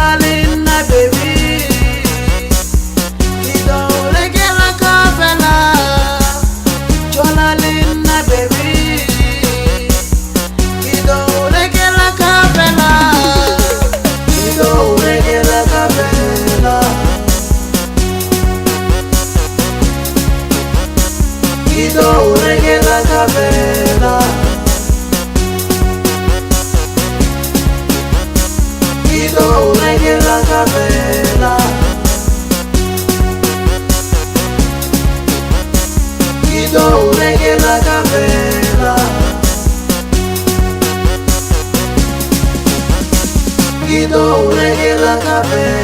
Cholalina baby, Kido regela kabela. Cholalina baby, Kido regela kabela. Kido regela kabela. Kido regela kabela. Kido regela kabela. Kido regela kabela.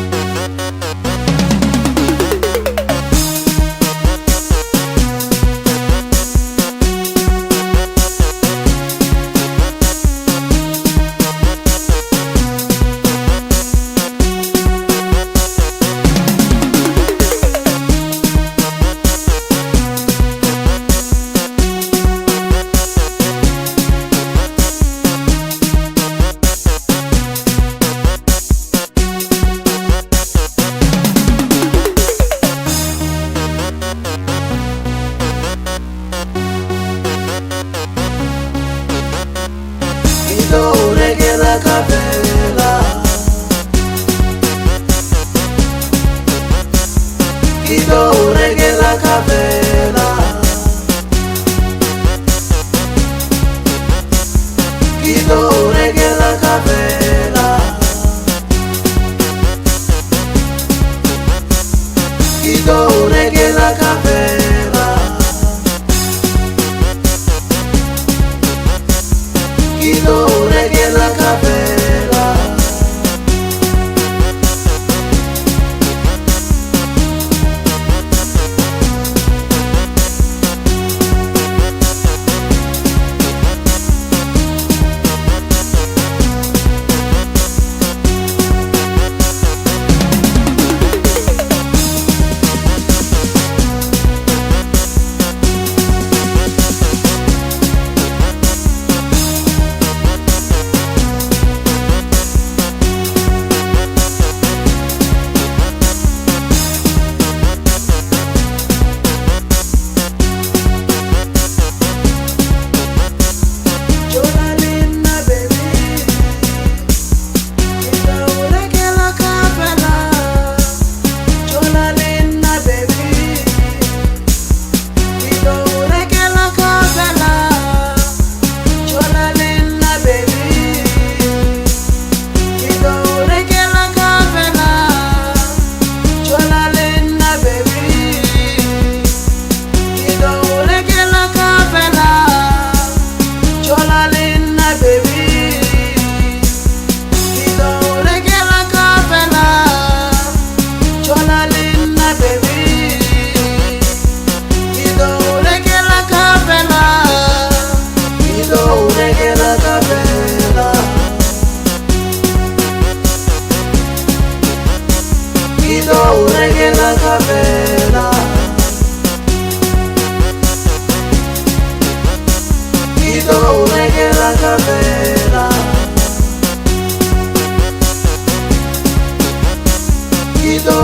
Kido regela kabela. Kido regela kabela. Kido regela kabela. Kido regela kabela. Kido regela kabela. Kido regela kabela. Kido regela kabela. Kido regela kabela. Kido